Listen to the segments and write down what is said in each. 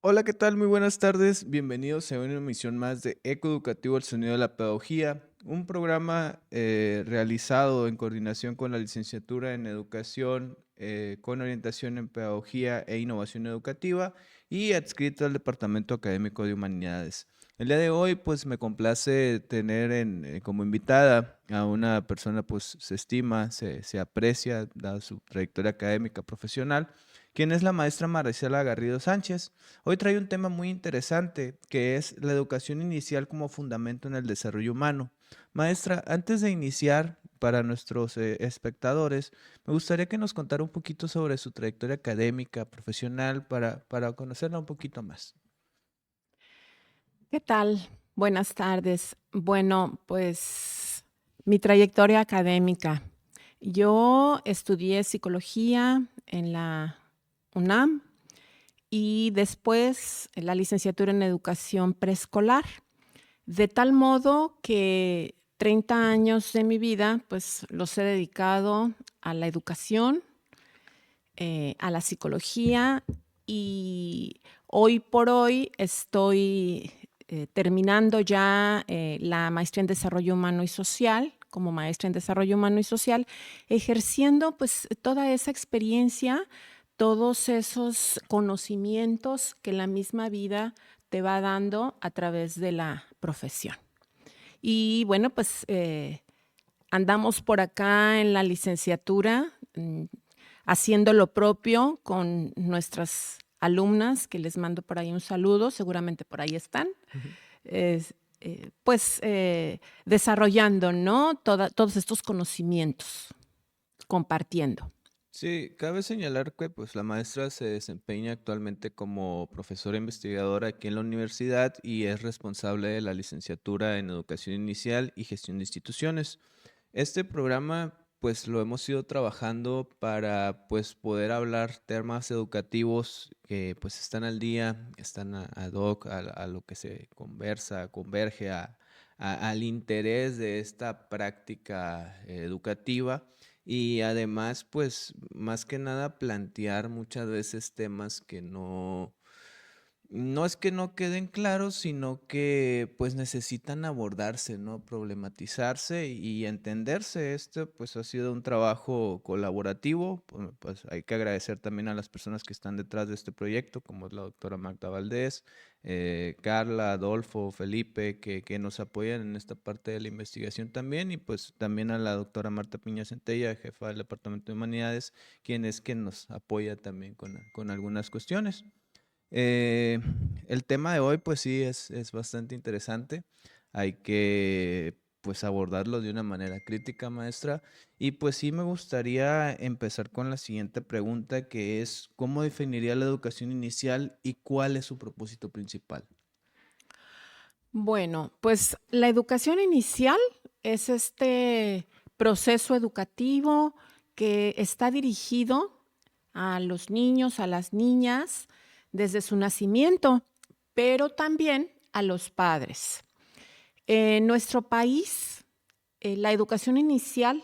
Hola, ¿qué tal? Muy buenas tardes. Bienvenidos a una emisión más de Eco Educativo, el sonido de la pedagogía, un programa realizado en coordinación con la licenciatura en Educación, con orientación en Pedagogía e Innovación Educativa y adscrito al Departamento Académico de Humanidades. El día de hoy, pues me complace tener como invitada a una persona, pues se estima, se aprecia, dada su trayectoria académica profesional, quien es la maestra Maricela Garrido Sánchez. Hoy trae un tema muy interesante, que es la educación inicial como fundamento en el desarrollo humano. Maestra, antes de iniciar, para nuestros espectadores, me gustaría que nos contara un poquito sobre su trayectoria académica, profesional, para conocerla un poquito más. ¿Qué tal? Buenas tardes. Bueno, pues mi trayectoria académica. Yo estudié psicología en la UNAM y después la licenciatura en educación preescolar, de tal modo que 30 años de mi vida, pues los he dedicado a la educación, a la psicología y hoy por hoy estoy terminando ya la maestría en desarrollo humano y social, como maestra en desarrollo humano y social, ejerciendo pues toda esa experiencia, todos esos conocimientos que la misma vida te va dando a través de la profesión. Y bueno, pues andamos por acá en la licenciatura, haciendo lo propio con nuestras alumnas, que les mando por ahí un saludo, seguramente por ahí están. Ujú. Es, pues desarrollando, ¿no? Todos estos conocimientos, compartiendo. Sí, cabe señalar que pues la maestra se desempeña actualmente como profesora investigadora aquí en la universidad y es responsable de la licenciatura en Educación Inicial y Gestión de Instituciones. Este programa, pues lo hemos ido trabajando para pues poder hablar temas educativos que pues están al día, están ad hoc a lo que se conversa, converge al interés de esta práctica educativa y además pues más que nada plantear muchas veces temas que no es que no queden claros, sino que pues necesitan abordarse, ¿no? Problematizarse y entenderse. Este pues ha sido un trabajo colaborativo. Pues hay que agradecer también a las personas que están detrás de este proyecto, como es la doctora Magda Valdés, Carla, Adolfo, Felipe, que nos apoyan en esta parte de la investigación también, y pues también a la doctora Marta Piña Centella, jefa del Departamento de Humanidades, quien es quien nos apoya también con algunas cuestiones. Eh, el tema de hoy, pues sí, es bastante interesante. Hay que, pues, abordarlo de una manera crítica, maestra. Y pues sí me gustaría empezar con la siguiente pregunta, que es, ¿cómo definiría la educación inicial y cuál es su propósito principal? Bueno, pues la educación inicial es este proceso educativo que está dirigido a los niños, a las niñas, desde su nacimiento, pero también a los padres. En nuestro país, la educación inicial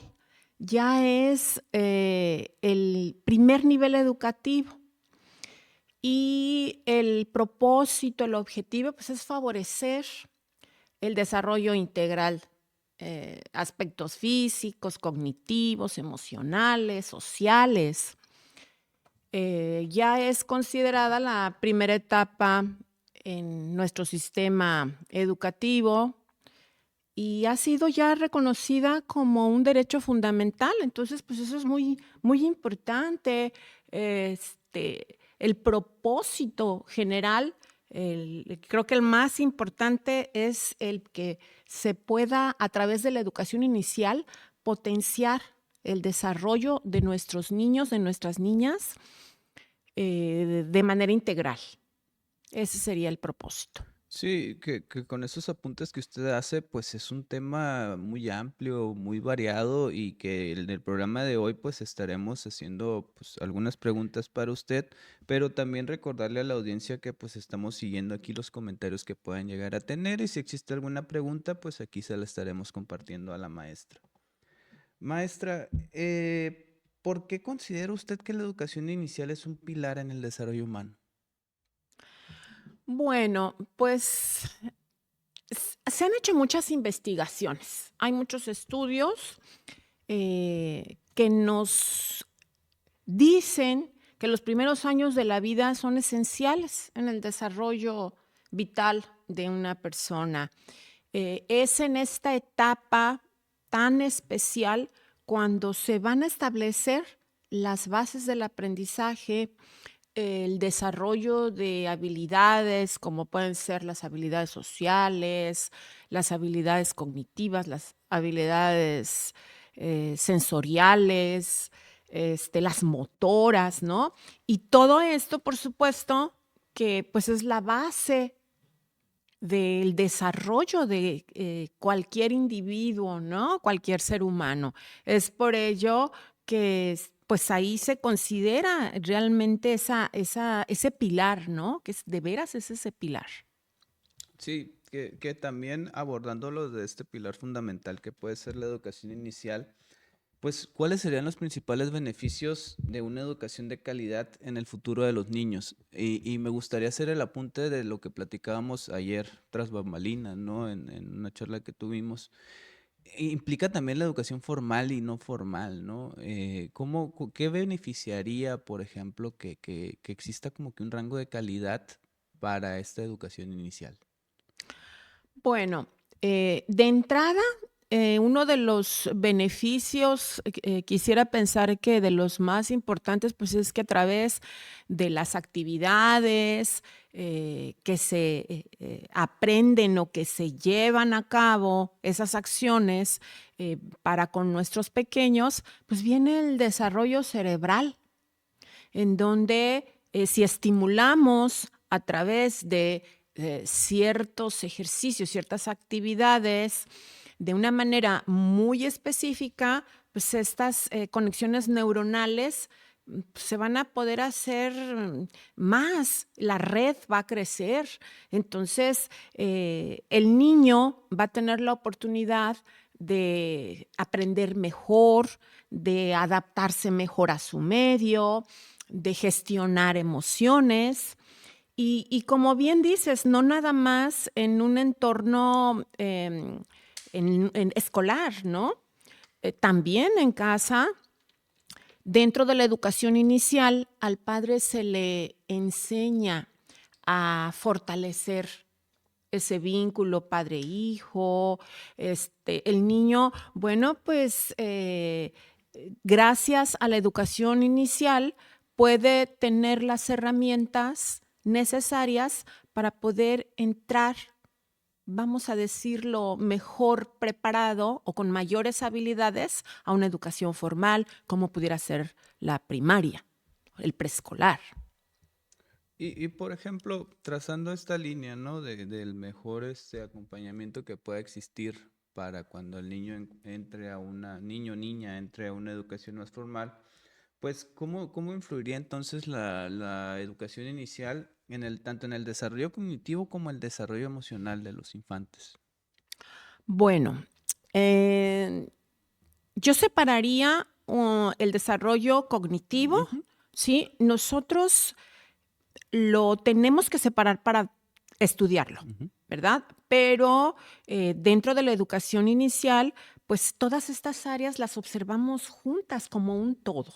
ya es el primer nivel educativo y el propósito, el objetivo, pues es favorecer el desarrollo integral, aspectos físicos, cognitivos, emocionales, sociales. Ya es considerada la primera etapa en nuestro sistema educativo y ha sido ya reconocida como un derecho fundamental. Entonces, pues eso es muy, muy importante. El propósito general, creo que el más importante es el que se pueda, a través de la educación inicial, potenciar el desarrollo de nuestros niños, de nuestras niñas, de manera integral. Ese sería el propósito. Sí, que con esos apuntes que usted hace, pues es un tema muy amplio, muy variado y que en el programa de hoy pues estaremos haciendo pues algunas preguntas para usted, pero también recordarle a la audiencia que pues estamos siguiendo aquí los comentarios que puedan llegar a tener y si existe alguna pregunta pues aquí se la estaremos compartiendo a la maestra. Maestra, ¿por qué considera usted que la educación inicial es un pilar en el desarrollo humano? Bueno, pues se han hecho muchas investigaciones. Hay muchos estudios que nos dicen que los primeros años de la vida son esenciales en el desarrollo vital de una persona. Es en esta etapa tan especial cuando se van a establecer las bases del aprendizaje, el desarrollo de habilidades, como pueden ser las habilidades sociales, las habilidades cognitivas, las habilidades sensoriales, las motoras, ¿no? Y todo esto, por supuesto, que pues es la base del desarrollo de cualquier individuo, ¿no? Cualquier ser humano. Es por ello que pues ahí se considera realmente ese pilar, ¿no? Que es, de veras es ese pilar. Sí, que también abordándolo de este pilar fundamental que puede ser la educación inicial, pues, ¿cuáles serían los principales beneficios de una educación de calidad en el futuro de los niños? Y me gustaría hacer el apunte de lo que platicábamos ayer tras bambalinas, ¿no? En una charla que tuvimos. Implica también la educación formal y no formal, ¿no? ¿Qué beneficiaría, por ejemplo, que exista como que un rango de calidad para esta educación inicial? Bueno, de entrada, uno de los beneficios, quisiera pensar que de los más importantes, pues es que a través de las actividades que se aprenden o que se llevan a cabo, esas acciones para con nuestros pequeños, pues viene el desarrollo cerebral, en donde si estimulamos a través de ciertos ejercicios, ciertas actividades, de una manera muy específica, pues estas conexiones neuronales se van a poder hacer más, la red va a crecer. Entonces, el niño va a tener la oportunidad de aprender mejor, de adaptarse mejor a su medio, de gestionar emociones. Y como bien dices, no nada más en un entorno en escolar, ¿no? También en casa, dentro de la educación inicial, al padre se le enseña a fortalecer ese vínculo padre-hijo. El niño, bueno, pues gracias a la educación inicial puede tener las herramientas necesarias para poder entrar, vamos a decirlo, mejor preparado o con mayores habilidades a una educación formal, como pudiera ser la primaria, el preescolar. Por ejemplo, trazando esta línea, ¿no? Del mejor acompañamiento que pueda existir para cuando el niño entre a una, niño o niña entre a una educación más formal, pues, ¿cómo influiría entonces la educación inicial en tanto en el desarrollo cognitivo como el desarrollo emocional de los infantes? Bueno, eh, yo separaría el desarrollo cognitivo, Ujú, ¿sí? Nosotros lo tenemos que separar para estudiarlo, ujú. ¿verdad? Pero dentro de la educación inicial, pues todas estas áreas las observamos juntas como un todo.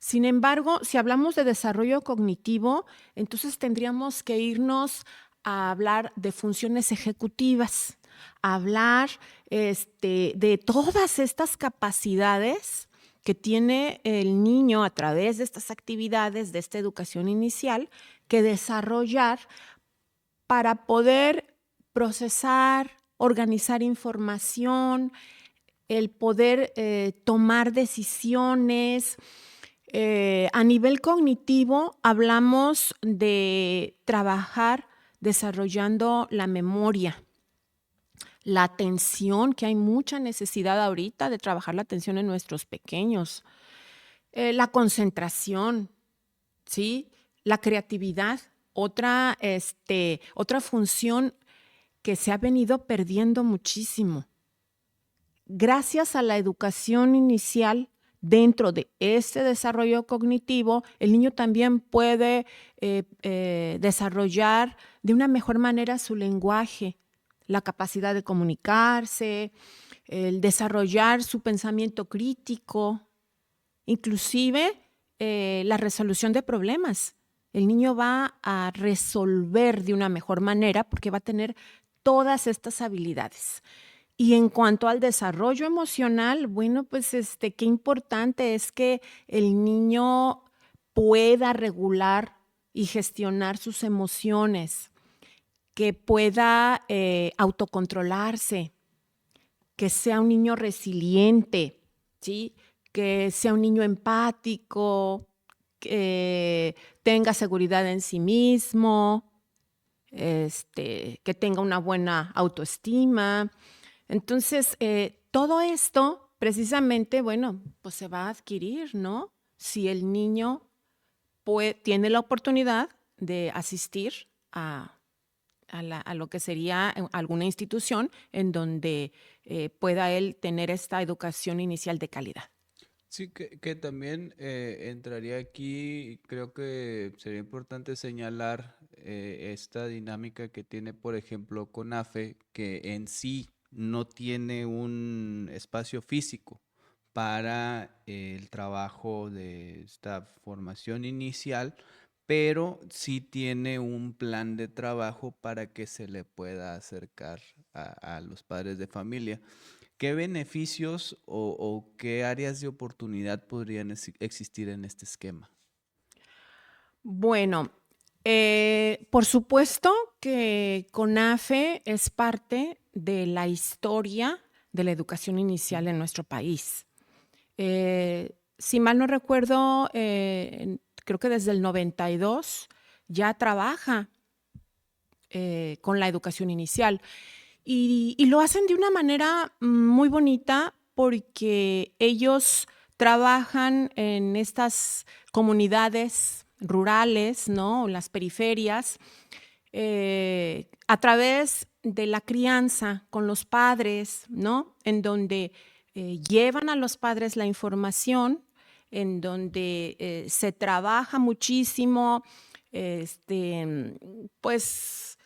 Sin embargo, si hablamos de desarrollo cognitivo, entonces tendríamos que irnos a hablar de funciones ejecutivas, a hablar de todas estas capacidades que tiene el niño a través de estas actividades, de esta educación inicial, que desarrollar para poder procesar, organizar información, el poder tomar decisiones. A nivel cognitivo, hablamos de trabajar desarrollando la memoria, la atención, que hay mucha necesidad ahorita de trabajar la atención en nuestros pequeños, la concentración, ¿sí? La creatividad, otra función que se ha venido perdiendo muchísimo. Gracias a la educación inicial dentro de ese desarrollo cognitivo, el niño también puede desarrollar de una mejor manera su lenguaje, la capacidad de comunicarse, el desarrollar su pensamiento crítico, inclusive la resolución de problemas. El niño va a resolver de una mejor manera porque va a tener todas estas habilidades. Y en cuanto al desarrollo emocional, bueno, pues qué importante es que el niño pueda regular y gestionar sus emociones, que pueda autocontrolarse, que sea un niño resiliente, ¿sí? Que sea un niño empático, que tenga seguridad en sí mismo, que tenga una buena autoestima. Entonces, todo esto precisamente, bueno, pues se va a adquirir, ¿no? Si el niño tiene la oportunidad de asistir a lo que sería alguna institución en donde pueda él tener esta educación inicial de calidad. Sí, que también entraría aquí, creo que sería importante señalar esta dinámica que tiene, por ejemplo, CONAFE, que en sí no tiene un espacio físico para el trabajo de esta formación inicial, pero sí tiene un plan de trabajo para que se le pueda acercar a los padres de familia. ¿Qué beneficios o qué áreas de oportunidad podrían existir en este esquema? Bueno, por supuesto que CONAFE es parte de la historia de la educación inicial en nuestro país. Si mal no recuerdo, creo que desde el 92 ya trabaja con la educación inicial y lo hacen de una manera muy bonita porque ellos trabajan en estas comunidades rurales, ¿no? Las periferias, a través de la crianza con los padres, ¿no? En donde llevan a los padres la información, en donde se trabaja muchísimo, pues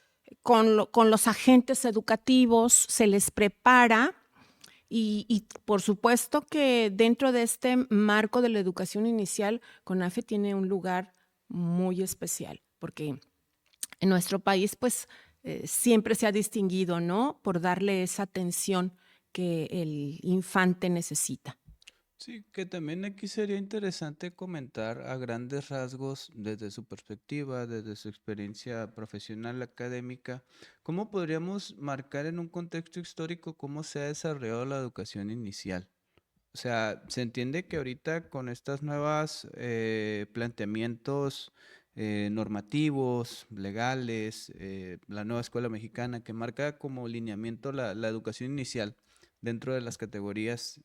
con los agentes educativos, se les prepara y por supuesto que dentro de este marco de la educación inicial, CONAFE tiene un lugar muy especial, porque en nuestro país, pues, siempre se ha distinguido, ¿no? Por darle esa atención que el infante necesita. Sí, que también aquí sería interesante comentar a grandes rasgos desde su perspectiva, desde su experiencia profesional académica, cómo podríamos marcar en un contexto histórico cómo se ha desarrollado la educación inicial. O sea, se entiende que ahorita con estas nuevas planteamientos normativos, legales, la nueva escuela mexicana que marca como lineamiento la educación inicial dentro de las categorías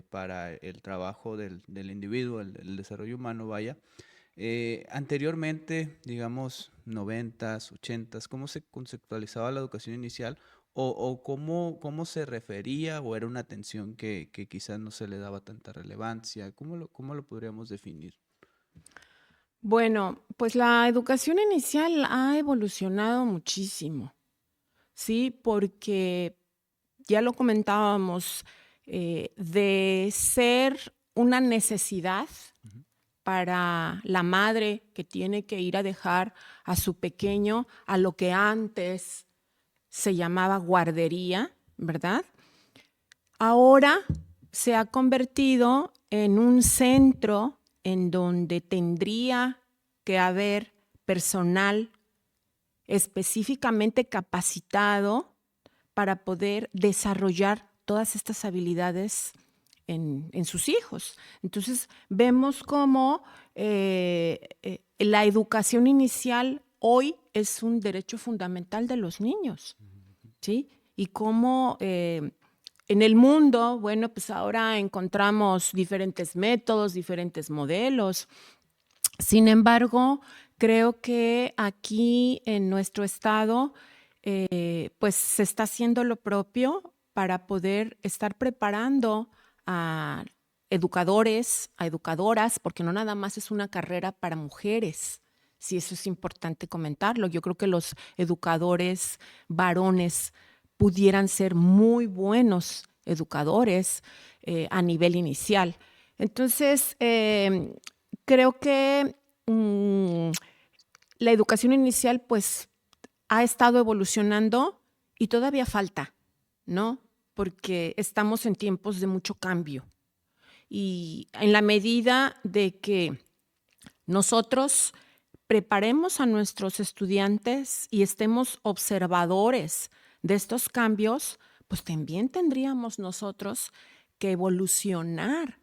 para el trabajo del individuo, el desarrollo humano, vaya. Anteriormente, digamos, noventas, ochentas, ¿cómo se conceptualizaba la educación inicial? O cómo se refería o era una atención que quizás no se le daba tanta relevancia. ¿Cómo lo podríamos definir? Bueno, pues la educación inicial ha evolucionado muchísimo, ¿sí? Porque ya lo comentábamos, de ser una necesidad Ujú. para la madre que tiene que ir a dejar a su pequeño a lo que antes se llamaba guardería, ¿verdad? Ahora se ha convertido en un centro en donde tendría que haber personal específicamente capacitado para poder desarrollar todas estas habilidades en sus hijos. Entonces, vemos cómo la educación inicial hoy es un derecho fundamental de los niños, ¿sí? Y cómo en el mundo, bueno, pues ahora encontramos diferentes métodos, diferentes modelos. Sin embargo, creo que aquí en nuestro estado, pues se está haciendo lo propio para poder estar preparando a educadores, a educadoras, porque no nada más es una carrera para mujeres. Sí, eso es importante comentarlo. Yo creo que los educadores varones pudieran ser muy buenos educadores a nivel inicial. Entonces, creo que la educación inicial pues ha estado evolucionando y todavía falta, ¿no? Porque estamos en tiempos de mucho cambio. Y en la medida de que nosotros preparemos a nuestros estudiantes y estemos observadores de estos cambios, pues también tendríamos nosotros que evolucionar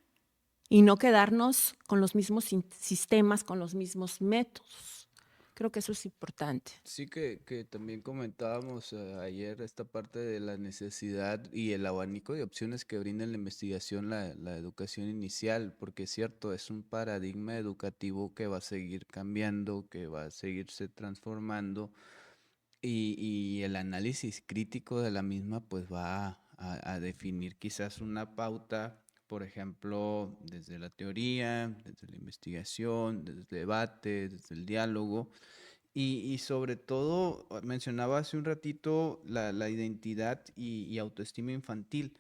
y no quedarnos con los mismos sistemas, con los mismos métodos. Creo que eso es importante. Sí que también comentábamos ayer esta parte de la necesidad y el abanico de opciones que brinda la investigación, la educación inicial, porque es cierto, es un paradigma educativo que va a seguir cambiando, que va a seguirse transformando y el análisis crítico de la misma pues va a definir quizás una pauta, por ejemplo, desde la teoría, desde la investigación, desde el debate, desde el diálogo y sobre todo, mencionaba hace un ratito la identidad y autoestima infantil.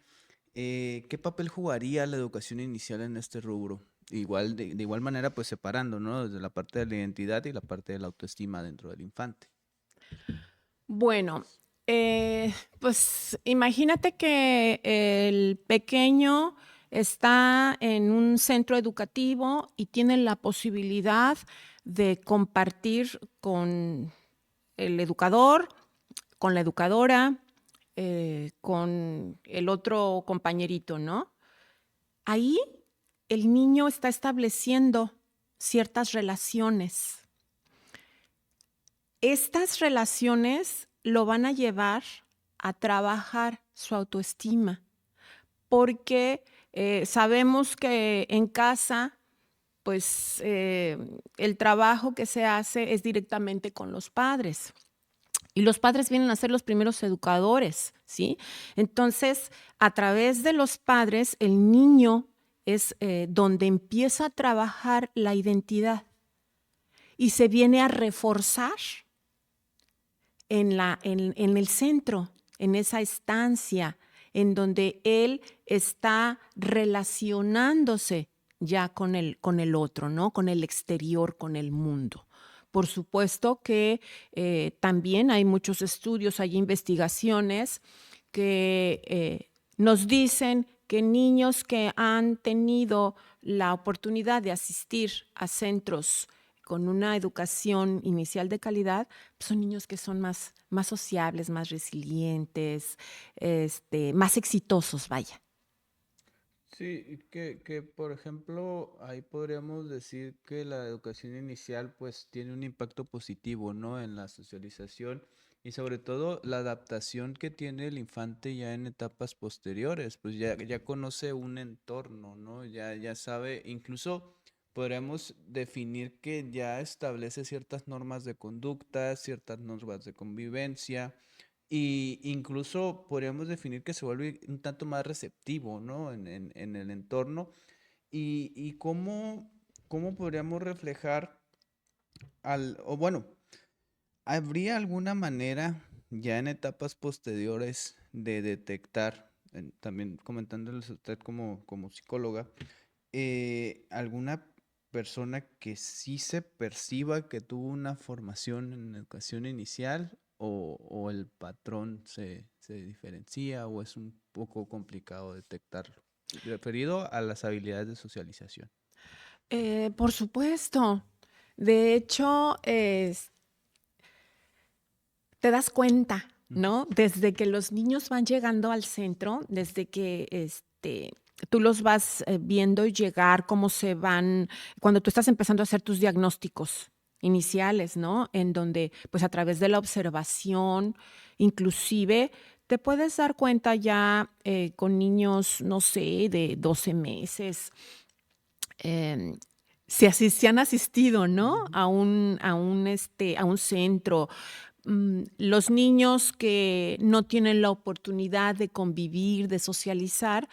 ¿Qué papel jugaría la educación inicial en este rubro? Igual, de igual manera, pues separando, ¿no? Desde la parte de la identidad y la parte de la autoestima dentro del infante. Bueno, pues imagínate que el pequeño está en un centro educativo y tiene la posibilidad de compartir con el educador, con la educadora, con el otro compañerito, ¿no? Ahí el niño está estableciendo ciertas relaciones. Estas relaciones lo van a llevar a trabajar su autoestima, porque sabemos que en casa, pues el trabajo que se hace es directamente con los padres. Y los padres vienen a ser los primeros educadores, ¿sí? Entonces, a través de los padres, el niño es donde empieza a trabajar la identidad y se viene a reforzar en el centro, en esa estancia, en donde él está relacionándose ya con el otro, ¿no? Con el exterior, con el mundo. Por supuesto que también hay muchos estudios, hay investigaciones que nos dicen que niños que han tenido la oportunidad de asistir a centros con una educación inicial de calidad, pues son niños que son más sociables, más resilientes, más exitosos, vaya. Sí, que por ejemplo, ahí podríamos decir que la educación inicial pues tiene un impacto positivo, ¿no? En la socialización y sobre todo la adaptación que tiene el infante ya en etapas posteriores, pues ya conoce un entorno, ¿no? Ya sabe, incluso podríamos definir que ya establece ciertas normas de conducta, ciertas normas de convivencia y incluso podríamos definir que se vuelve un tanto más receptivo, ¿no? En el entorno. Y cómo podríamos reflejar o bueno, ¿habría alguna manera ya en etapas posteriores de detectar, también comentándoles a usted como psicóloga, alguna persona que sí se perciba que tuvo una formación en educación inicial o el patrón se diferencia o es un poco complicado detectarlo? Referido a las habilidades de socialización. Por supuesto. De hecho, te das cuenta, Ujú. ¿no? Desde que los niños van llegando al centro, desde que tú los vas viendo llegar, cómo se van, cuando tú estás empezando a hacer tus diagnósticos iniciales, ¿no? En donde, pues a través de la observación, inclusive, te puedes dar cuenta ya con niños, no sé, de 12 meses, em, si han asistido, ¿no? Ujú. A un centro, los niños que no tienen la oportunidad de convivir, de socializar,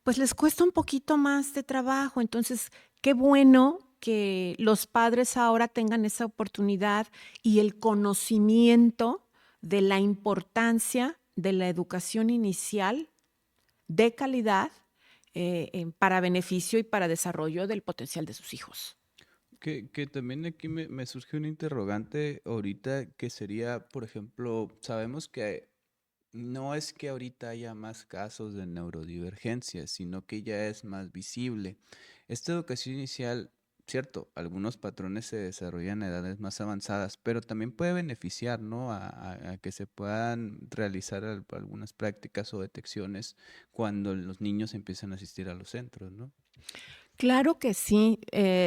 pues les cuesta un poquito más de trabajo. Entonces, qué bueno que los padres ahora tengan esa oportunidad y el conocimiento de la importancia de la educación inicial de calidad para beneficio y para desarrollo del potencial de sus hijos. Que también aquí me surge un interrogante ahorita que sería, por ejemplo, sabemos que no es que ahorita haya más casos de neurodivergencia, sino que ya es más visible. Esta educación inicial, cierto, algunos patrones se desarrollan a edades más avanzadas, pero también puede beneficiar, ¿no? A que se puedan realizar algunas prácticas o detecciones cuando los niños empiezan a asistir a los centros, ¿no? Claro que sí.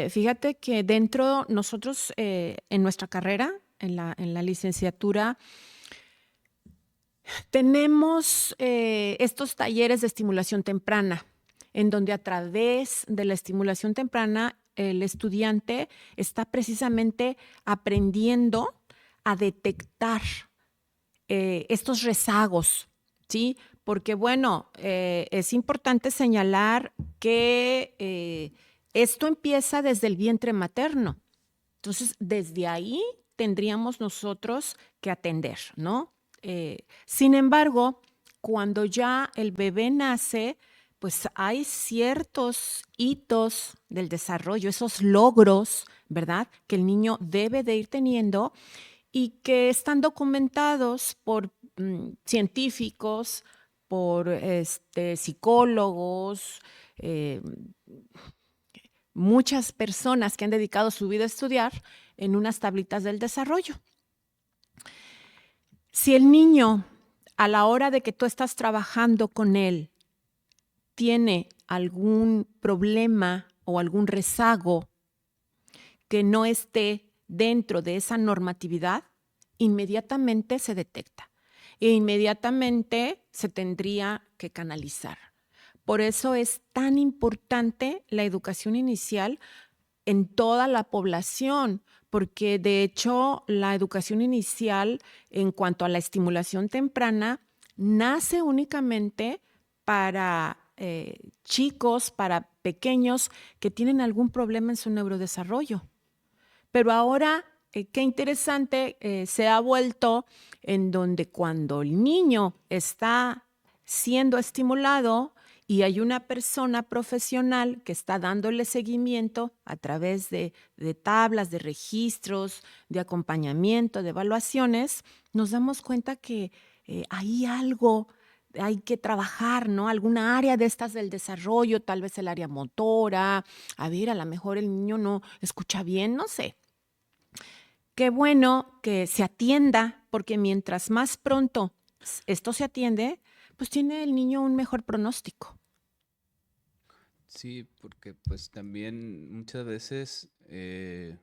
Fíjate que dentro nosotros en nuestra carrera, en la licenciatura, tenemos estos talleres de estimulación temprana, en donde a través de la estimulación temprana el estudiante está precisamente aprendiendo a detectar estos rezagos, ¿sí? Porque, bueno, es importante señalar que esto empieza desde el vientre materno. Entonces, desde ahí tendríamos nosotros que atender, ¿no? Sin embargo, cuando ya el bebé nace, pues hay ciertos hitos del desarrollo, esos logros, ¿verdad? Que el niño debe de ir teniendo y que están documentados por científicos, por psicólogos, eh, muchas personas que han dedicado su vida a estudiar en unas tablitas del desarrollo. Si el niño, a la hora de que tú estás trabajando con él, tiene algún problema o algún rezago que no esté dentro de esa normatividad, inmediatamente se detecta e inmediatamente se tendría que canalizar. Por eso es tan importante la educación inicial en toda la población, porque de hecho la educación inicial en cuanto a la estimulación temprana nace únicamente para chicos, para pequeños que tienen algún problema en su neurodesarrollo. Pero ahora, qué interesante, se ha vuelto en donde cuando el niño está siendo estimulado y hay una persona profesional que está dándole seguimiento a través de tablas, de registros, de acompañamiento, de evaluaciones, nos damos cuenta que hay algo, hay que trabajar, ¿no? Alguna área de estas del desarrollo, tal vez el área motora, a ver, a lo mejor el niño no escucha bien, no sé. Qué bueno que se atienda, porque mientras más pronto esto se atiende, pues tiene el niño un mejor pronóstico. Sí, porque pues también muchas veces,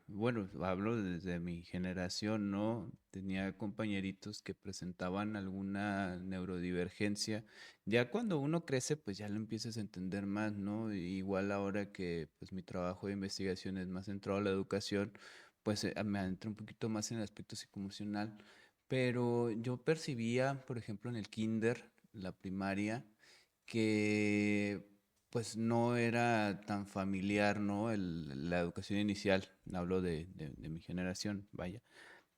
bueno, hablo desde mi generación, ¿no? Tenía compañeritos que presentaban alguna neurodivergencia. Ya cuando uno crece, pues ya lo empiezas a entender más, ¿no? Igual ahora que pues mi trabajo de investigación es más centrado a la educación, pues me adentro un poquito más en el aspecto psicoemocional. Pero yo percibía, por ejemplo, en el kinder, la primaria, que pues no era tan familiar, ¿no? La educación inicial, hablo de mi generación, vaya.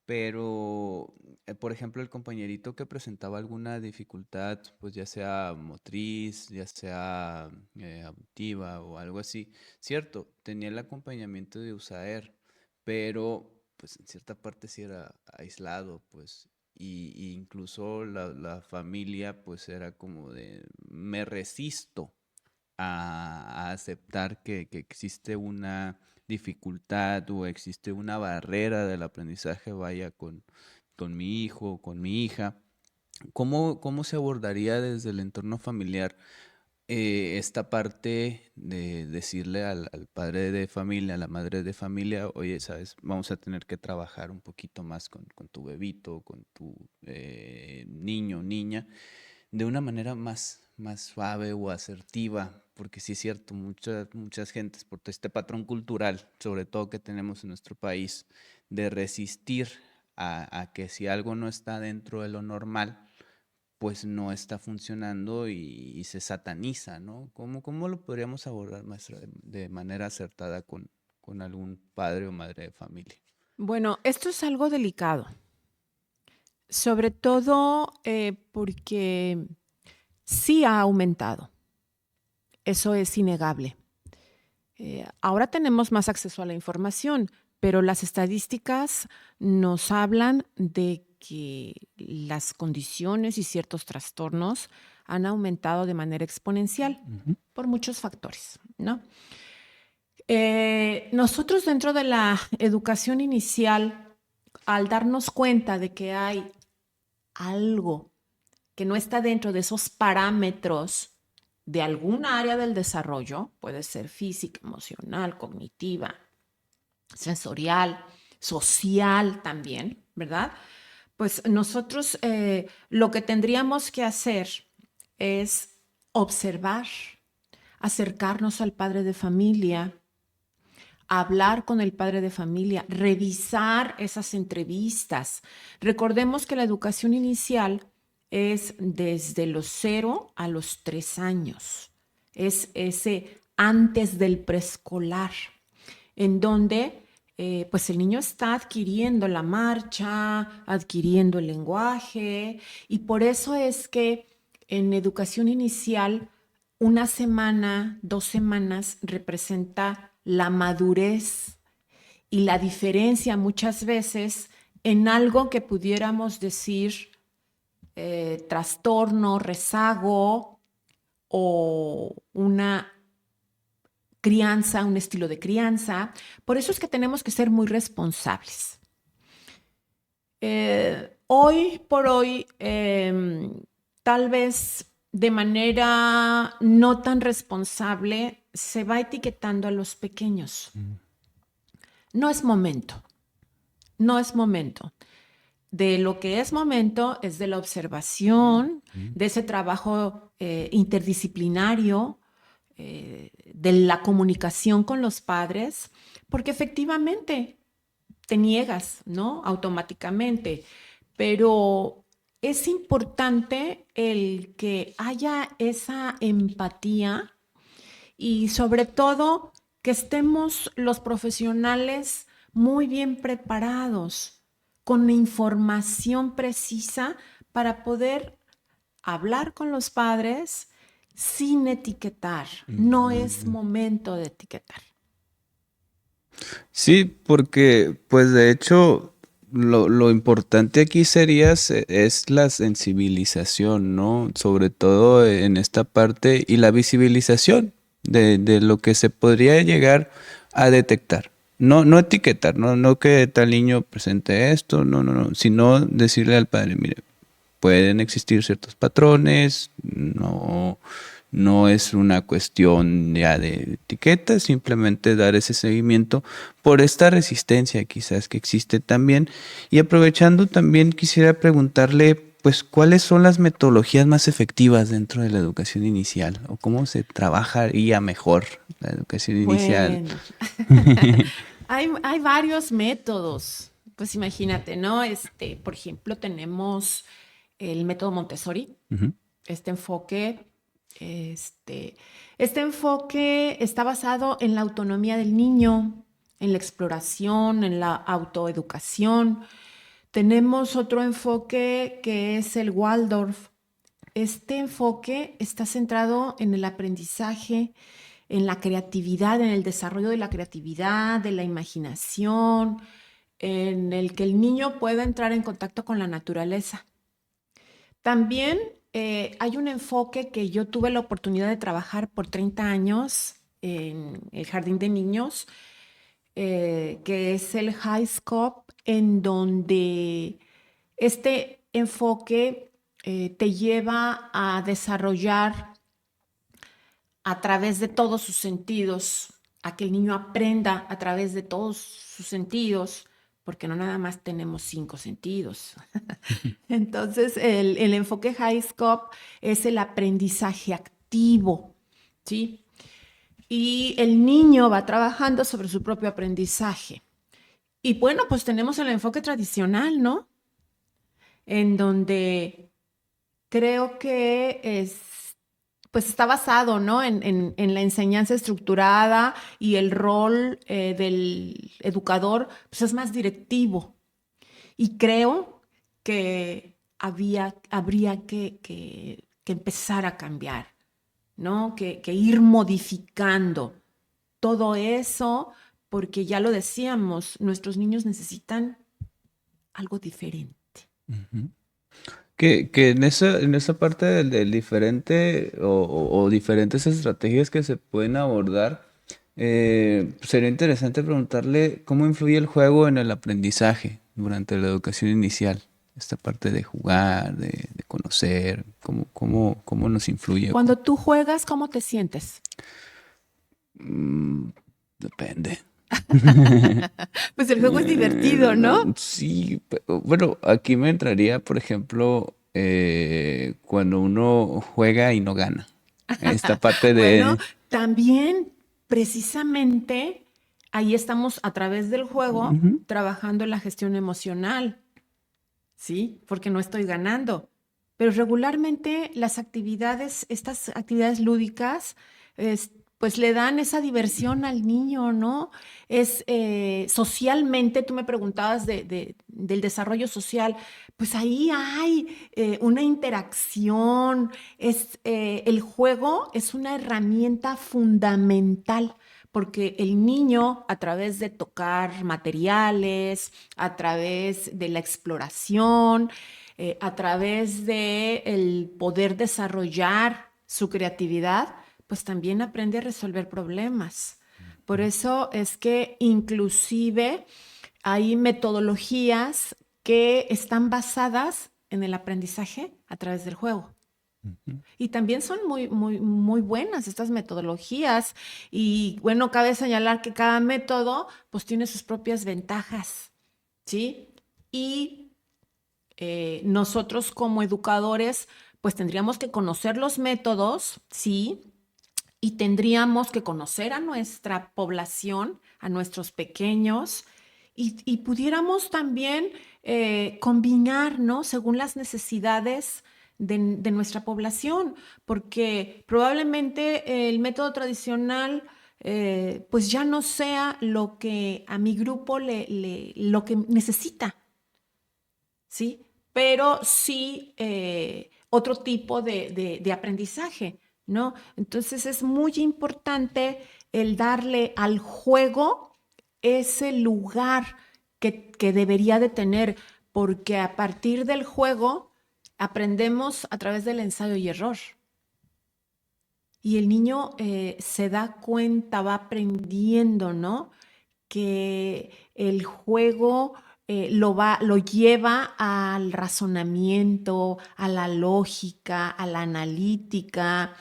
Pero, por ejemplo, el compañerito que presentaba alguna dificultad, pues ya sea motriz, ya sea auditiva o algo así, cierto, tenía el acompañamiento de USAER, pero pues en cierta parte sí era aislado, pues, y incluso la familia pues era como de, me resisto a aceptar que existe una dificultad o existe una barrera del aprendizaje, vaya, con mi hijo, con mi hija. ¿Cómo se abordaría desde el entorno familiar esta parte de decirle al padre de familia, a la madre de familia, oye, sabes, vamos a tener que trabajar un poquito más con tu bebito, con tu niño, niña, de una manera más suave o asertiva? Porque sí es cierto, muchas gentes, por todo este patrón cultural, sobre todo que tenemos en nuestro país, de resistir a que si algo no está dentro de lo normal, pues no está funcionando y se sataniza, ¿no? ¿Cómo lo podríamos abordar, maestra, de manera acertada con algún padre o madre de familia? Bueno, esto es algo delicado, sobre todo porque sí ha aumentado, eso es innegable. Ahora tenemos más acceso a la información, pero las estadísticas nos hablan de que las condiciones y ciertos trastornos han aumentado de manera exponencial Ujú. por muchos factores, ¿no? Nosotros dentro de la educación inicial, al darnos cuenta de que hay algo que no está dentro de esos parámetros de alguna área del desarrollo, puede ser física, emocional, cognitiva, sensorial, social también, ¿verdad? Pues nosotros lo que tendríamos que hacer es observar, acercarnos al padre de familia, hablar con el padre de familia, revisar esas entrevistas. Recordemos que la educación inicial es desde los 0 a los 3 años. Es ese antes del preescolar, en donde pues el niño está adquiriendo la marcha, adquiriendo el lenguaje, y por eso es que en educación inicial una semana, 2 semanas representa la madurez y la diferencia muchas veces en algo que pudiéramos decir trastorno, rezago o una crianza, un estilo de crianza. Por eso es que tenemos que ser muy responsables. Hoy por hoy, tal vez de manera no tan responsable, se va etiquetando a los pequeños. No es momento, no es momento. De lo que es momento es de la observación, de ese trabajo interdisciplinario, de la comunicación con los padres, porque efectivamente te niegas, ¿no? Automáticamente, pero es importante el que haya esa empatía y sobre todo que estemos los profesionales muy bien preparados, con información precisa para poder hablar con los padres sin etiquetar. No es momento de etiquetar. Sí, porque pues de hecho lo importante aquí sería es la sensibilización, ¿no? Sobre todo en esta parte y la visibilización de lo que se podría llegar a detectar. No etiquetar, no que tal niño presente esto, no, sino decirle al padre, mire, pueden existir ciertos patrones, no es una cuestión ya de etiqueta, simplemente dar ese seguimiento por esta resistencia quizás que existe también. Y aprovechando también quisiera preguntarle, pues, ¿cuáles son las metodologías más efectivas dentro de la educación inicial? ¿O cómo se trabajaría mejor la educación inicial? Bueno, hay varios métodos. Pues imagínate, ¿no? Por ejemplo, tenemos el método Montessori, Ujú. este enfoque, este, este enfoque está basado en la autonomía del niño, en la exploración, en la autoeducación. Tenemos otro enfoque que es el Waldorf. Este enfoque está centrado en el aprendizaje, en la creatividad, en el desarrollo de la creatividad, de la imaginación, en el que el niño pueda entrar en contacto con la naturaleza. También hay un enfoque que yo tuve la oportunidad de trabajar por 30 años en el jardín de niños, que es el High Scope, en donde este enfoque te lleva a desarrollar a través de todos sus sentidos, a que el niño aprenda a través de todos sus sentidos, porque no nada más tenemos 5 sentidos. Entonces, el enfoque High Scope es el aprendizaje activo, ¿sí? Y el niño va trabajando sobre su propio aprendizaje. Y bueno, pues tenemos el enfoque tradicional, ¿no? En donde creo que pues está basado, ¿no? En la enseñanza estructurada y el rol del educador, pues es más directivo. Y creo que habría que empezar a cambiar, ¿no? Que ir modificando todo eso, porque ya lo decíamos, nuestros niños necesitan algo diferente. Ujú. Que en esa parte del diferente o diferentes estrategias que se pueden abordar, sería interesante preguntarle cómo influye el juego en el aprendizaje durante la educación inicial. Esta parte de jugar, de conocer, cómo nos influye. Cuando tú juegas, ¿cómo te sientes? Mm, depende. Pues el juego es divertido, ¿no? Sí, bueno, aquí me entraría, por ejemplo, cuando uno juega y no gana. Esta parte Bueno, de... también precisamente ahí estamos a través del juego Ujú, trabajando en la gestión emocional, ¿sí? Porque no estoy ganando. Pero regularmente las actividades, estas actividades lúdicas, pues le dan esa diversión al niño, ¿no? Es socialmente, tú me preguntabas del desarrollo social, pues ahí hay una interacción, el juego es una herramienta fundamental. Porque el niño, a través de tocar materiales, a través de la exploración, a través de el poder desarrollar su creatividad, pues también aprende a resolver problemas. Por eso es que inclusive hay metodologías que están basadas en el aprendizaje a través del juego. ujú. Y también son muy buenas estas metodologías. Y bueno, cabe señalar que cada método pues tiene sus propias ventajas, ¿sí? Y nosotros como educadores, pues tendríamos que conocer los métodos, sí, y tendríamos que conocer a nuestra población, a nuestros pequeños, y pudiéramos también combinar, ¿no? Según las necesidades de nuestra población, porque probablemente el método tradicional pues ya no sea lo que a mi grupo lo que necesita, ¿sí? Pero sí otro tipo de aprendizaje, ¿no? Entonces es muy importante el darle al juego ese lugar que debería de tener, porque a partir del juego aprendemos a través del ensayo y error. Y el niño se da cuenta, va aprendiendo, ¿no? Que el juego lo lleva al razonamiento, a la lógica, a la analítica.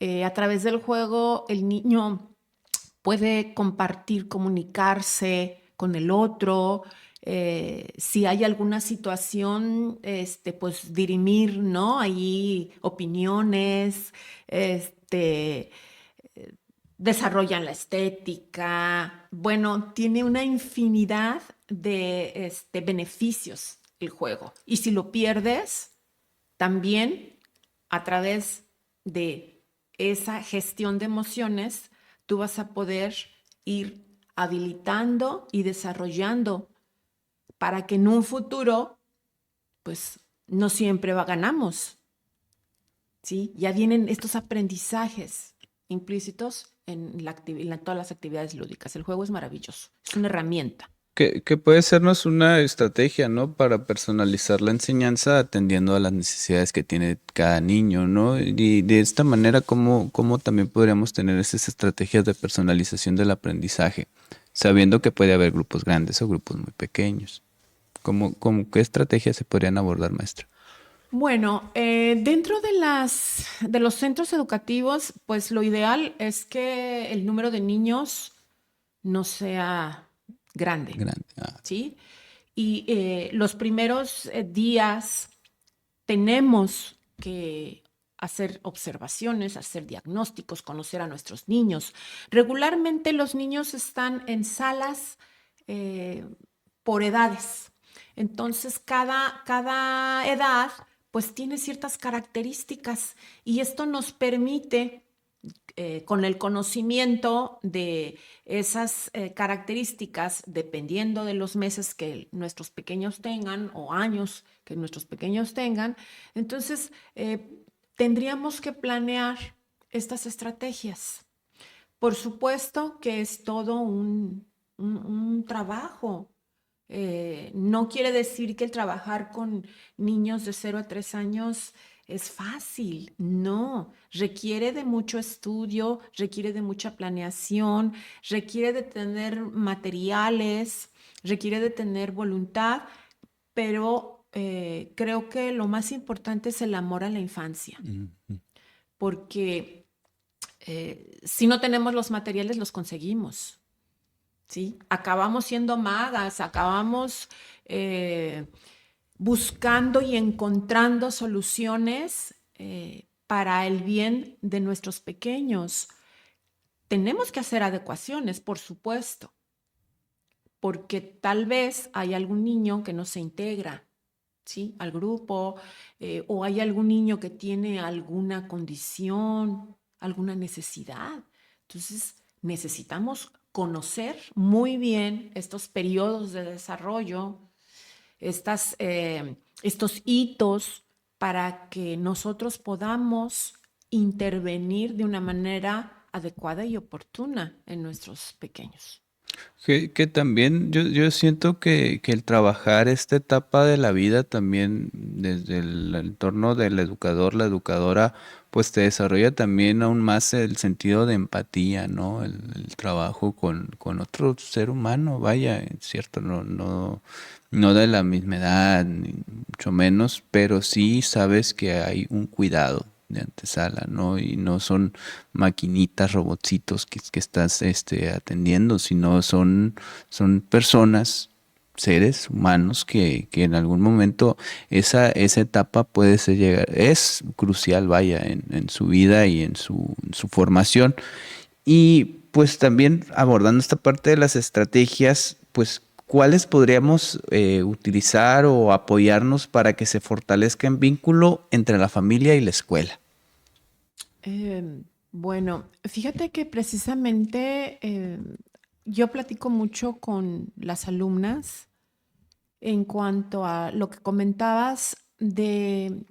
A través del juego el niño puede compartir, comunicarse con el otro. Si hay alguna situación, pues dirimir, ¿no? Ahí opiniones, desarrollan la estética. Bueno, tiene una infinidad de beneficios el juego. Y si lo pierdes, también a través de esa gestión de emociones, tú vas a poder ir habilitando y desarrollando para que en un futuro, pues no siempre ganamos, ¿sí? Ya vienen estos aprendizajes implícitos en todas las actividades lúdicas. El juego es maravilloso, es una herramienta. Que puede sernos una estrategia, ¿no? Para personalizar la enseñanza atendiendo a las necesidades que tiene cada niño, ¿no? Y de esta manera, ¿cómo también podríamos tener esas estrategias de personalización del aprendizaje, sabiendo que puede haber grupos grandes o grupos muy pequeños? ¿Qué estrategias se podrían abordar, maestra? Bueno, dentro de los centros educativos, pues lo ideal es que el número de niños no sea grande, Grande. Ah, ¿sí? Y los primeros días tenemos que hacer observaciones, hacer diagnósticos, conocer a nuestros niños. Regularmente los niños están en salas por edades. Entonces, cada edad pues tiene ciertas características y esto nos permite, con el conocimiento de esas características, dependiendo de los meses que nuestros pequeños tengan o años que nuestros pequeños tengan, entonces tendríamos que planear estas estrategias. Por supuesto que es todo un trabajo. No quiere decir que el trabajar con niños de 0 a 3 años es fácil, no, requiere de mucho estudio, requiere de mucha planeación, requiere de tener materiales, requiere de tener voluntad, pero creo que lo más importante es el amor a la infancia, porque si no tenemos los materiales, los conseguimos. ¿Sí? Acabamos siendo magas, acabamos buscando y encontrando soluciones para el bien de nuestros pequeños. Tenemos que hacer adecuaciones, por supuesto, porque tal vez hay algún niño que no se integra, ¿sí? Al grupo, o hay algún niño que tiene alguna condición, alguna necesidad. Entonces, necesitamos conocer muy bien estos periodos de desarrollo, estos hitos, para que nosotros podamos intervenir de una manera adecuada y oportuna en nuestros pequeños. Que también yo siento que el trabajar esta etapa de la vida también desde el entorno del educador, la educadora, pues te desarrolla también aún más el sentido de empatía, ¿no? El trabajo con otro ser humano, vaya, es cierto, no de la misma edad, ni mucho menos, pero sí sabes que hay un cuidado de antesala, ¿no? Y no son maquinitas, robotcitos que estás atendiendo, sino son personas, seres humanos que en algún momento esa etapa puede ser llegar, es crucial, vaya, en su vida y en su formación. Y pues también abordando esta parte de las estrategias, pues ¿cuáles podríamos utilizar o apoyarnos para que se fortalezca el vínculo entre la familia y la escuela? Bueno, fíjate que precisamente yo platico mucho con las alumnas en cuanto a lo que comentabas de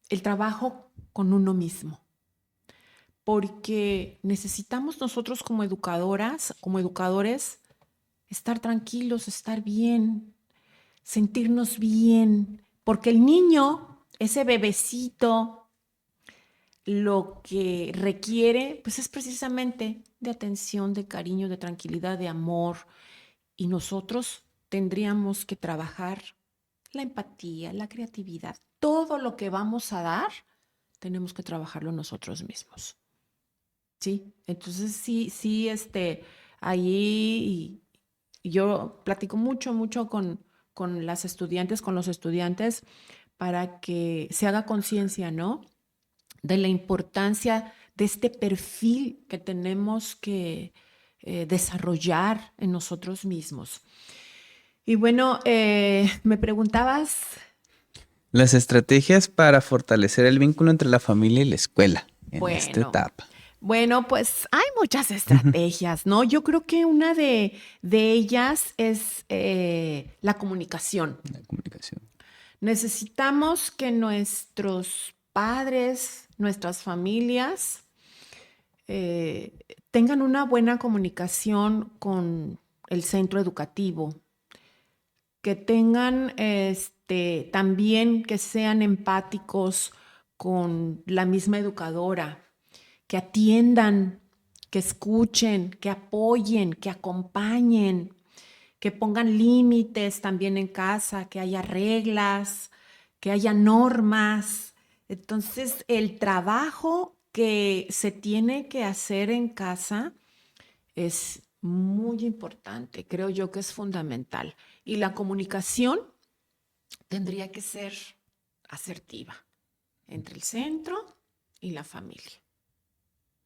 el trabajo con uno mismo, porque necesitamos nosotros como educadoras, como educadores, estar tranquilos, estar bien, sentirnos bien, porque el niño, ese bebecito, lo que requiere, pues es precisamente de atención, de cariño, de tranquilidad, de amor. Y nosotros tendríamos que trabajar la empatía, la creatividad, todo lo que vamos a dar, tenemos que trabajarlo nosotros mismos. Sí, entonces sí, ahí yo platico mucho con las estudiantes, con los estudiantes, para que se haga conciencia, ¿no? De la importancia de este perfil que tenemos que desarrollar en nosotros mismos. Y bueno, me preguntabas, Las estrategias para fortalecer el vínculo entre la familia y la escuela en esta bueno, etapa. bueno, pues hay muchas estrategias, ¿no? Yo creo que una de ellas es la comunicación. La comunicación. Necesitamos que nuestros padres, nuestras familias, eh, tengan una buena comunicación con el centro educativo, que tengan también que sean empáticos con la misma educadora, que atiendan, que escuchen, que apoyen, que acompañen, que pongan límites también en casa, que haya reglas, que haya normas. Entonces, el trabajo que se tiene que hacer en casa es muy importante, creo yo que es fundamental. Y la comunicación tendría que ser asertiva entre el centro y la familia.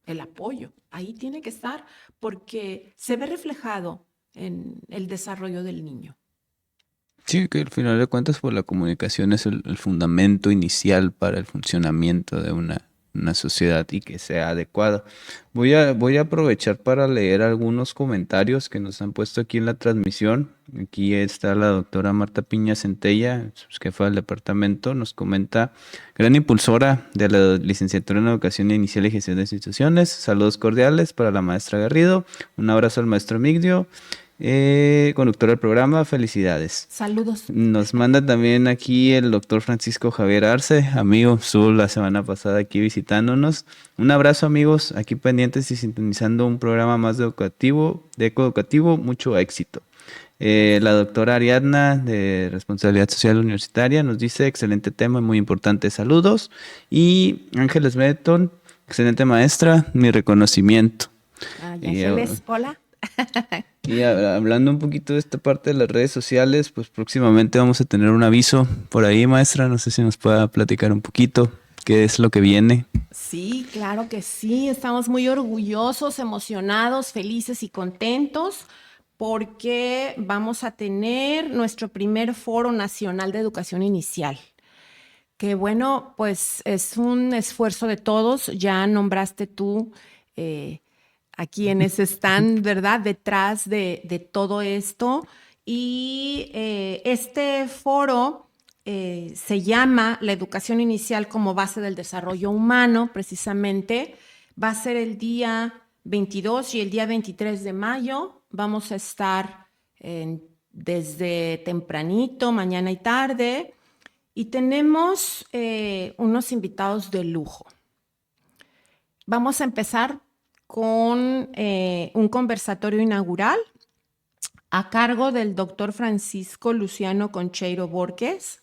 El apoyo, ahí tiene que estar porque se ve reflejado en el desarrollo del niño. Sí, que al final de cuentas, pues la comunicación es el fundamento inicial para el funcionamiento de una sociedad y que sea adecuada. Voy a aprovechar para leer algunos comentarios que nos han puesto aquí en la transmisión. Aquí está la doctora Marta Piña Centella, jefa del departamento, nos comenta, gran impulsora de la licenciatura en Educación Inicial y Gestión de Instituciones. Saludos cordiales para la maestra Garrido. Un abrazo al maestro Migdio. Conductor del programa, felicidades. Saludos. Nos manda también aquí el doctor Francisco Javier Arce, amigo, estuvo la semana pasada aquí visitándonos. Un abrazo, amigos, aquí pendientes y sintonizando un programa más de educativo, de ecoeducativo, mucho éxito. La doctora Ariadna, de Responsabilidad Social Universitaria, nos dice, excelente tema, muy importante, saludos. Y Ángeles Benetton, excelente maestra, mi reconocimiento. Y, Ángeles, hola. y hablando un poquito de esta parte de las redes sociales, pues próximamente vamos a tener un aviso por ahí, maestra. No sé si nos pueda platicar un poquito qué es lo que viene. Sí, claro que sí. Estamos muy orgullosos, emocionados, felices y contentos porque vamos a tener nuestro primer Foro Nacional de Educación Inicial. Que bueno, pues es un esfuerzo de todos. Ya nombraste tú a quienes están, ¿verdad?, detrás de todo esto. Y este foro se llama La Educación Inicial como Base del Desarrollo Humano, precisamente. Va a ser el día 22 y el día 23 de mayo. Vamos a estar desde tempranito, mañana y tarde. Y tenemos unos invitados de lujo. Vamos a empezar con un conversatorio inaugural a cargo del doctor Francisco Luciano Concheiro Borges,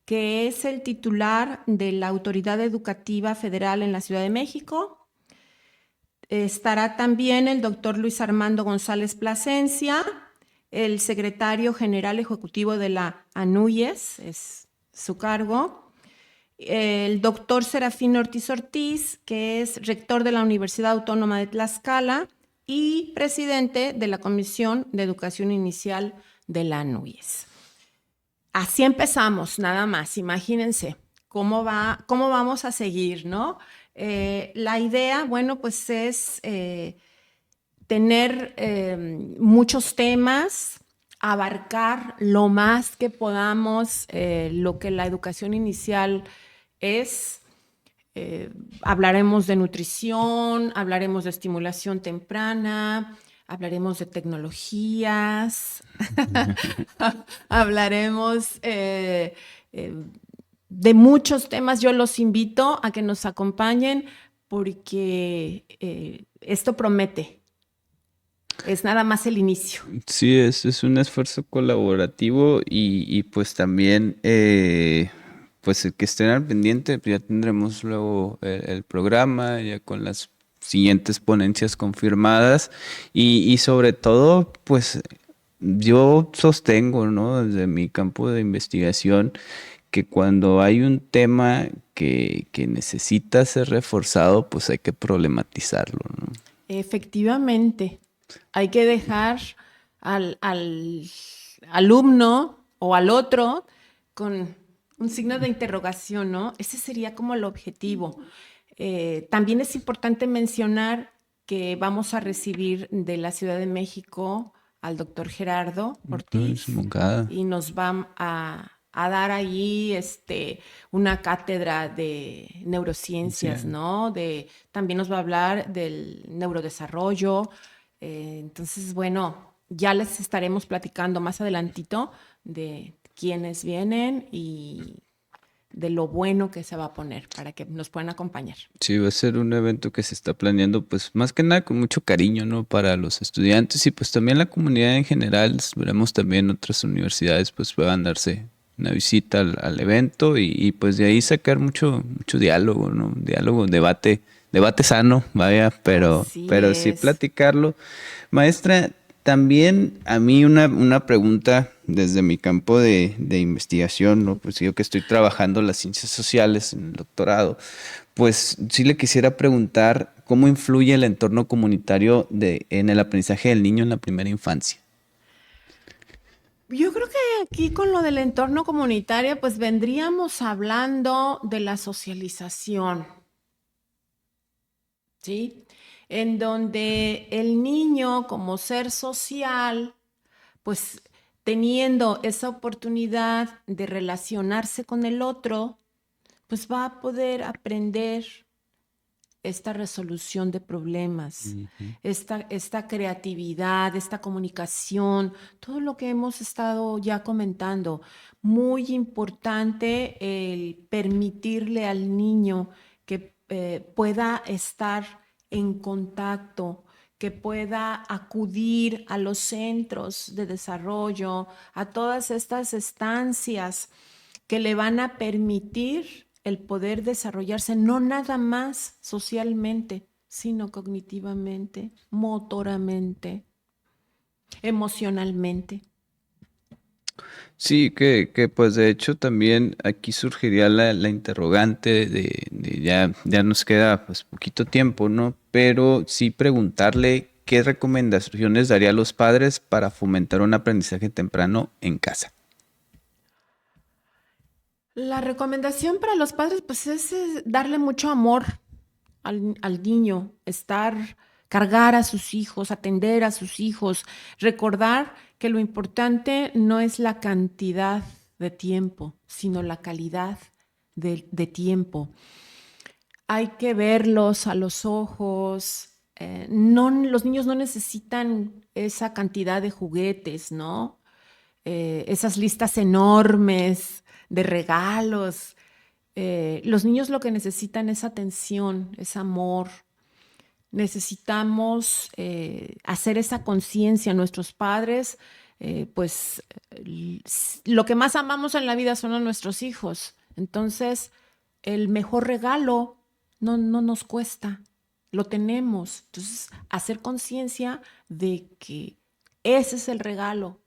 que es el titular de la Autoridad Educativa Federal en la Ciudad de México. Estará también el doctor Luis Armando González Plasencia, el secretario general ejecutivo de la ANUYES, es su cargo. El doctor Serafín Ortiz Ortiz, que es rector de la Universidad Autónoma de Tlaxcala y presidente de la Comisión de Educación Inicial de la ANUYES. Así empezamos, nada más. Imagínense cómo vamos a seguir, ¿no? La idea, bueno, pues es tener muchos temas, abarcar lo más que podamos lo que la educación inicial es. Hablaremos de nutrición, hablaremos de estimulación temprana, hablaremos de tecnologías, hablaremos de muchos temas. Yo los invito a que nos acompañen porque esto promete. Es nada más el inicio. Sí, es un esfuerzo colaborativo y pues también pues el que estén al pendiente, pues ya tendremos luego el programa, ya con las siguientes ponencias confirmadas y sobre todo pues yo sostengo, ¿no? Desde mi campo de investigación que cuando hay un tema que necesita ser reforzado, pues hay que problematizarlo, ¿no? Efectivamente. Hay que dejar al alumno o al otro con un signo de interrogación, ¿no? Ese sería como el objetivo. También es importante mencionar que vamos a recibir de la Ciudad de México al doctor Gerardo Ortiz y nos va a dar allí una cátedra de neurociencias, ¿no? También nos va a hablar del neurodesarrollo. Entonces, bueno, ya les estaremos platicando más adelantito de quiénes vienen y de lo bueno que se va a poner para que nos puedan acompañar. Sí, va a ser un evento que se está planeando, pues más que nada con mucho cariño, ¿no? Para los estudiantes y pues también la comunidad en general. Esperemos también otras universidades pues puedan darse una visita al evento y pues de ahí sacar mucho diálogo, ¿no? Diálogo, debate sano, vaya, pero sí platicarlo. Maestra, también a mí una pregunta desde mi campo de investigación, ¿no? Pues yo que estoy trabajando las ciencias sociales en el doctorado, pues sí le quisiera preguntar cómo influye el entorno comunitario en el aprendizaje del niño en la primera infancia. Yo creo que aquí con lo del entorno comunitario, pues vendríamos hablando de la socialización, ¿sí? En donde el niño como ser social, pues teniendo esa oportunidad de relacionarse con el otro, pues va a poder aprender esta resolución de problemas, Ujú. esta creatividad, esta comunicación, todo lo que hemos estado ya comentando. Muy importante el permitirle al niño que pueda estar en contacto, que pueda acudir a los centros de desarrollo, a todas estas estancias que le van a permitir el poder desarrollarse no nada más socialmente, sino cognitivamente, motoramente, emocionalmente. Sí, que pues de hecho también aquí surgiría la interrogante de ya nos queda pues poquito tiempo, ¿no? Pero sí preguntarle qué recomendaciones daría a los padres para fomentar un aprendizaje temprano en casa. La recomendación para los padres, pues, es darle mucho amor al niño, cargar a sus hijos, atender a sus hijos, recordar que lo importante no es la cantidad de tiempo, sino la calidad de tiempo. Hay que verlos a los ojos. No, los niños no necesitan esa cantidad de juguetes, ¿no? Esas listas enormes de regalos. Los niños lo que necesitan es atención, es amor. Necesitamos hacer esa conciencia. Nuestros padres, pues lo que más amamos en la vida son a nuestros hijos. Entonces, el mejor regalo no nos cuesta, lo tenemos. Entonces, hacer conciencia de que ese es el regalo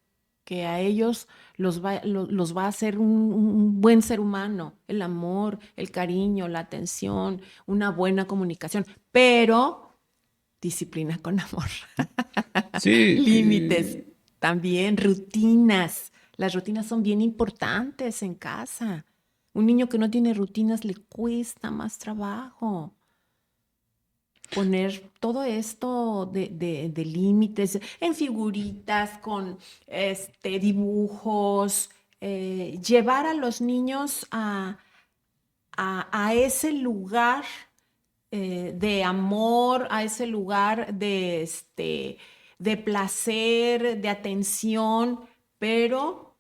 que a ellos los va a hacer un buen ser humano, el amor, el cariño, la atención, una buena comunicación, pero disciplina con amor. Sí, Límites también, rutinas. Las rutinas son bien importantes en casa. Un niño que no tiene rutinas le cuesta más trabajo poner todo esto de límites en figuritas, con dibujos, llevar a los niños a ese lugar de amor, a ese lugar de placer, de atención, pero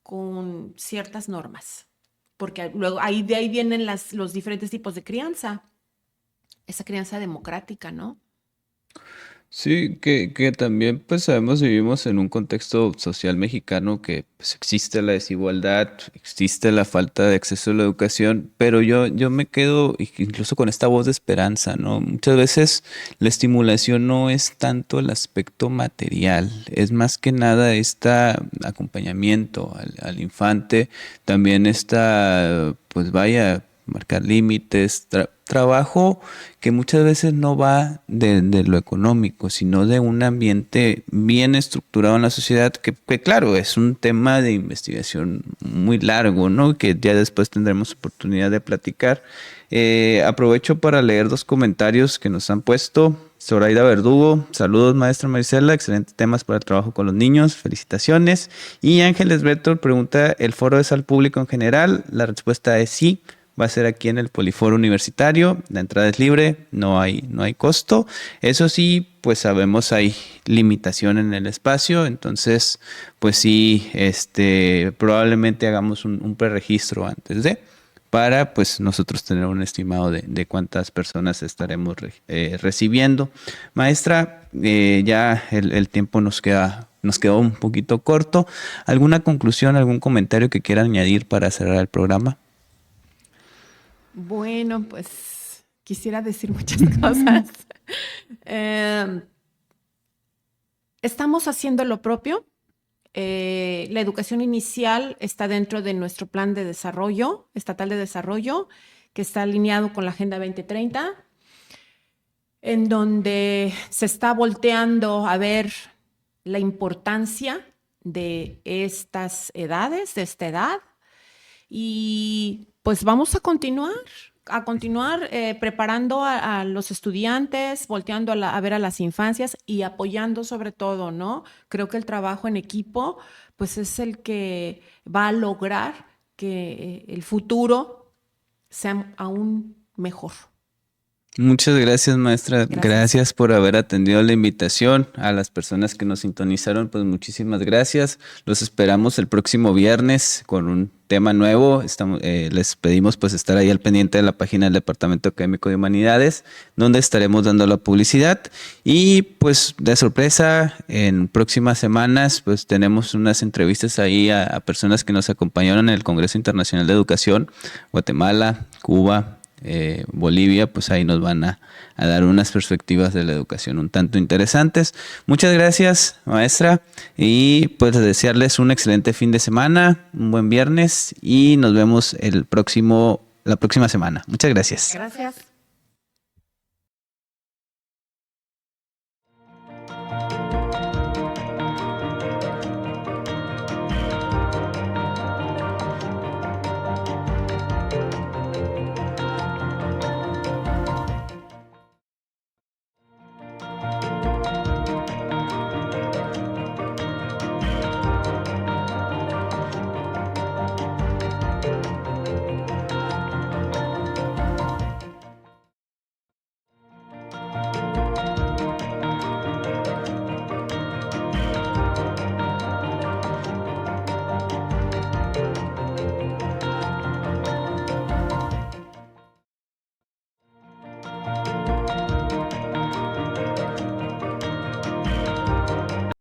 con ciertas normas. Porque luego de ahí vienen los diferentes tipos de crianza. Esa crianza democrática, ¿no? sí, que también pues sabemos vivimos en un contexto social mexicano que pues, existe la desigualdad, existe la falta de acceso a la educación, pero yo me quedo incluso con esta voz de esperanza, ¿no? Muchas veces la estimulación no es tanto el aspecto material, es más que nada este acompañamiento al infante, también esta, pues vaya, marcar límites, trabajo que muchas veces no va de lo económico, sino de un ambiente bien estructurado en la sociedad, que claro, es un tema de investigación muy largo, ¿no? Que ya después tendremos oportunidad de platicar. Aprovecho para leer dos comentarios que nos han puesto. Zoraida Verdugo, saludos maestra Marisela, excelentes temas para el trabajo con los niños, felicitaciones. Y Ángeles Beto pregunta, ¿el foro es al público en general? La respuesta es sí. Va a ser aquí en el Poliforo Universitario. La entrada es libre, no hay costo. Eso sí, pues sabemos hay limitación en el espacio, entonces, pues sí, probablemente hagamos un preregistro antes de para pues nosotros tener un estimado de cuántas personas estaremos recibiendo. Maestra, ya el tiempo nos quedó un poquito corto. ¿Alguna conclusión, algún comentario que quiera añadir para cerrar el programa? Bueno, pues quisiera decir muchas cosas. Eh, Estamos haciendo lo propio. La educación inicial está dentro de nuestro plan de desarrollo, estatal de desarrollo, que está alineado con la Agenda 2030, en donde se está volteando a ver la importancia. de estas edades, de esta edad. Y pues vamos a continuar preparando a los estudiantes, volteando a ver a las infancias y apoyando sobre todo, ¿no? Creo que el trabajo en equipo, pues es el que va a lograr que el futuro sea aún mejor. Muchas gracias, maestra. Gracias. Gracias por haber atendido la invitación. A las personas que nos sintonizaron, pues muchísimas gracias. Los esperamos el próximo viernes con un tema nuevo. Les pedimos pues estar ahí al pendiente de la página del Departamento Académico de Humanidades, donde estaremos dando la publicidad. Y pues de sorpresa, en próximas semanas, pues tenemos unas entrevistas ahí a personas que nos acompañaron en el Congreso Internacional de Educación, Guatemala, Cuba, Bolivia. Pues ahí nos van a dar unas perspectivas de la educación un tanto interesantes. Muchas gracias, maestra, y pues desearles un excelente fin de semana, un buen viernes, y nos vemos la próxima semana. Muchas gracias. Gracias.